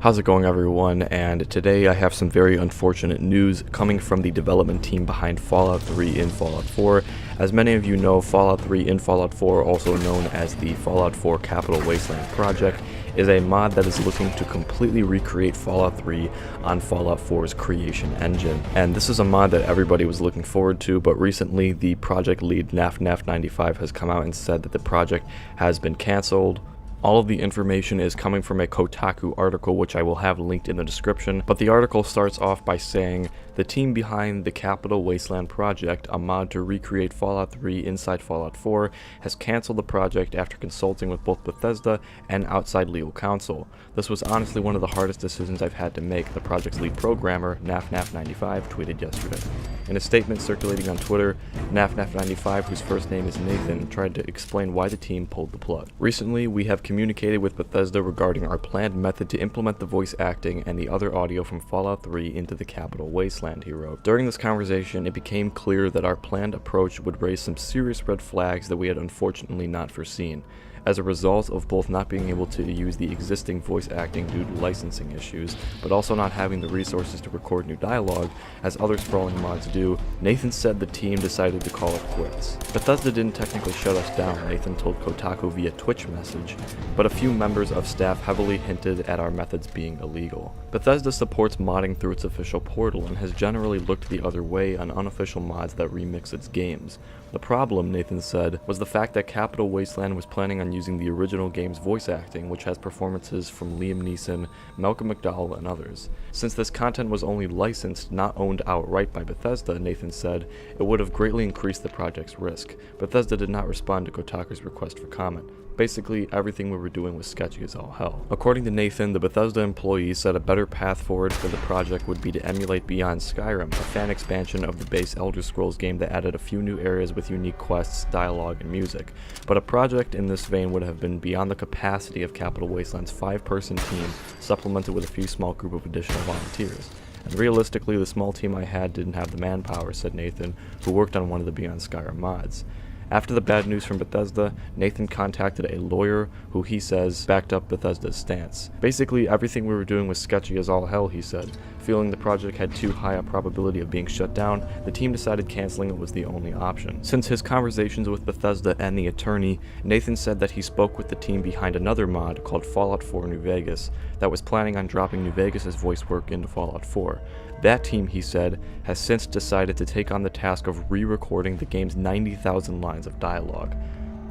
How's it going, everyone? And today I have some very unfortunate news coming from the development team behind Fallout 3 in Fallout 4. As many of you know, Fallout 3 in Fallout 4, also known as the Fallout 4 Capital Wasteland project, is a mod that is looking to completely recreate Fallout 3 on Fallout 4's creation engine. And this is a mod that everybody was looking forward to, but recently the project lead NAF95 has come out and said that the project has been cancelled. All of the information is coming from a Kotaku article, which I will have linked in the description, but the article starts off by saying, the team behind the Capital Wasteland project, a mod to recreate Fallout 3 inside Fallout 4, has cancelled the project after consulting with both Bethesda and outside legal counsel. This was honestly one of the hardest decisions I've had to make, the project's lead programmer, NAF95, tweeted yesterday. In a statement circulating on Twitter, NAF95, whose first name is Nathan, tried to explain why the team pulled the plug. Recently, we have communicated with Bethesda regarding our planned method to implement the voice acting and the other audio from Fallout 3 into the Capital Wasteland, he wrote. During this conversation, it became clear that our planned approach would raise some serious red flags that we had unfortunately not foreseen. As a result of both not being able to use the existing voice acting due to licensing issues, but also not having the resources to record new dialogue, as other sprawling mods do, Nathan said the team decided to call it quits. Bethesda didn't technically shut us down, Nathan told Kotaku via Twitch message, but a few members of staff heavily hinted at our methods being illegal. Bethesda supports modding through its official portal and has generally looked the other way on unofficial mods that remix its games. The problem, Nathan said, was the fact that Capital Wasteland was planning on using the original game's voice acting, which has performances from Liam Neeson, Malcolm McDowell, and others. Since this content was only licensed, not owned outright by Bethesda, Nathan said, it would have greatly increased the project's risk. Bethesda did not respond to Kotaku's request for comment. Basically, everything we were doing was sketchy as all hell. According to Nathan, the Bethesda employee said a better path forward for the project would be to emulate Beyond Skyrim, a fan expansion of the base Elder Scrolls game that added a few new areas with unique quests, dialogue, and music. But a project in this vein would have been beyond the capacity of Capital Wasteland's 5-person team, supplemented with a few small group of additional volunteers. And realistically, the small team I had didn't have the manpower, said Nathan, who worked on one of the Beyond Skyrim mods. After the bad news from Bethesda, Nathan contacted a lawyer who he says backed up Bethesda's stance. Basically, everything we were doing was sketchy as all hell, he said. Feeling the project had too high a probability of being shut down, the team decided canceling it was the only option. Since his conversations with Bethesda and the attorney, Nathan said that he spoke with the team behind another mod called Fallout 4 New Vegas that was planning on dropping New Vegas' voice work into Fallout 4. That team, he said, has since decided to take on the task of re-recording the game's 90,000 lines of dialogue.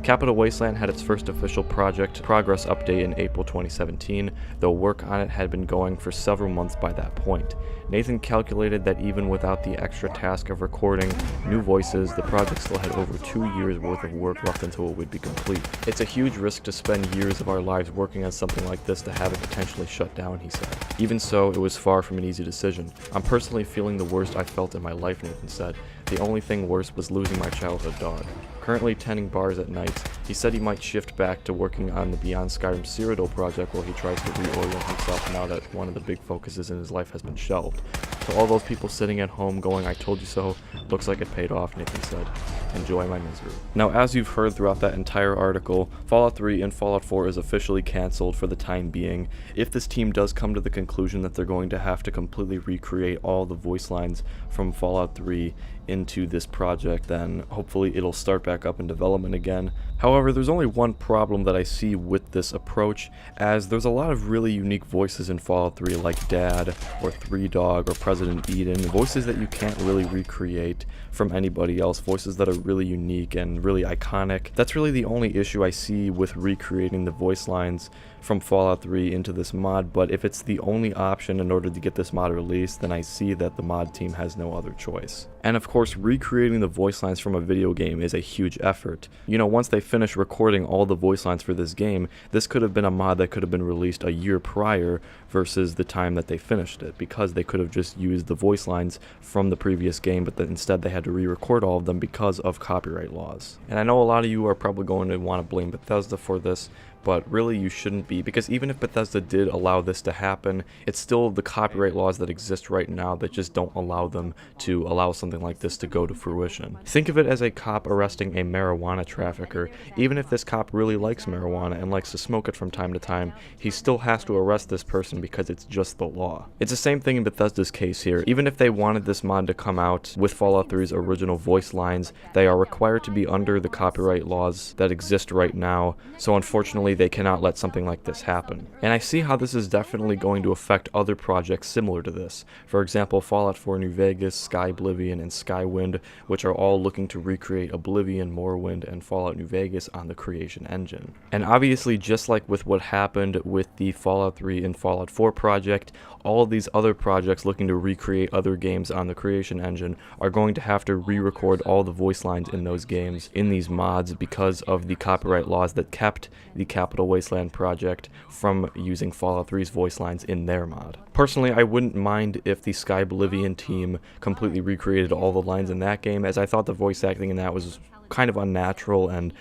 Capital Wasteland had its first official project progress update in April 2017, though work on it had been going for several months by that point. Nathan calculated that even without the extra task of recording new voices, the project still had over 2 years worth of work left until it would be complete. It's a huge risk to spend years of our lives working on something like this to have it potentially shut down, he said. Even so, it was far from an easy decision. I'm personally feeling the worst I've felt in my life, Nathan said. The only thing worse was losing my childhood dog. Currently tending bars at night, he said he might shift back to working on the Beyond Skyrim Cyrodiil project while he tries to reorient himself now that one of the big focuses in his life has been shelved. To all those people sitting at home going, I told you so, looks like it paid off, Nathan said. Enjoy my misery. Now, as you've heard throughout that entire article, Fallout 3 and Fallout 4 is officially cancelled for the time being. If this team does come to the conclusion that they're going to have to completely recreate all the voice lines from Fallout 3 into this project, then hopefully it'll start back up in development again. However, there's only one problem that I see with this approach, as there's a lot of really unique voices in Fallout 3 like Dad, or Three Dog, or President Eden, voices that you can't really recreate from anybody else, voices that are really unique and really iconic. That's really the only issue I see with recreating the voice lines from Fallout 3 into this mod, but if it's the only option in order to get this mod released, then I see that the mod team has no other choice. And of course, recreating the voice lines from a video game is a huge effort. You know, once they finish recording all the voice lines for this game, this could have been a mod that could have been released a year prior versus the time that they finished it, because they could have just used the voice lines from the previous game, but then instead they had to re-record all of them because of copyright laws. And I know a lot of you are probably going to want to blame Bethesda for this, but really you shouldn't be, because even if Bethesda did allow this to happen, it's still the copyright laws that exist right now that just don't allow them to allow something like this to go to fruition. Think of it as a cop arresting a marijuana trafficker. Even if this cop really likes marijuana and likes to smoke it from time to time, he still has to arrest this person because it's just the law. It's the same thing in Bethesda's case here. Even if they wanted this mod to come out with Fallout 3's original voice lines, they are required to be under the copyright laws that exist right now, so unfortunately they cannot let something like this happen. And I see how this is definitely going to affect other projects similar to this. For example, Fallout 4 New Vegas, Sky Oblivion, and Skywind, which are all looking to recreate Oblivion, Morrowind, and Fallout New Vegas on the Creation Engine. And obviously, just like with what happened with the Fallout 3 and Fallout 4 project, all of these other projects looking to recreate other games on the Creation Engine are going to have to re-record all the voice lines in those games in these mods because of the copyright laws that kept the Capital Wasteland project from using Fallout 3's voice lines in their mod. Personally, I wouldn't mind if the Sky Oblivion team completely recreated all the lines in that game, as I thought the voice acting in that was kind of unnatural and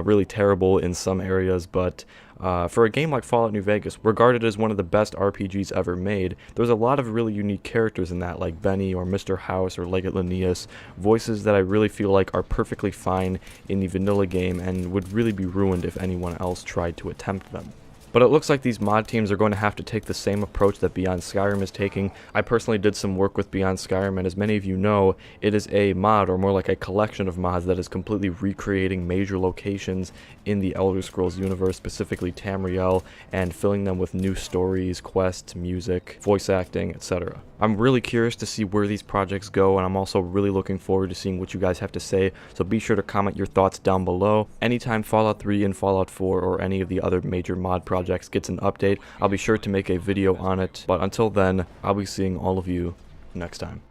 really terrible in some areas, but for a game like Fallout New Vegas, regarded as one of the best RPGs ever made, there's a lot of really unique characters in that, like Benny or Mr. House or Leggett Linnaeus, voices that I really feel like are perfectly fine in the vanilla game and would really be ruined if anyone else tried to attempt them. But it looks like these mod teams are going to have to take the same approach that Beyond Skyrim is taking. I personally did some work with Beyond Skyrim, and as many of you know, it is a mod, or more like a collection of mods, that is completely recreating major locations in the Elder Scrolls universe, specifically Tamriel, and filling them with new stories, quests, music, voice acting, etc. I'm really curious to see where these projects go, and I'm also really looking forward to seeing what you guys have to say, so be sure to comment your thoughts down below. Anytime Fallout 3 and Fallout 4 or any of the other major mod projects gets an update, I'll be sure to make a video on it, but until then, I'll be seeing all of you next time.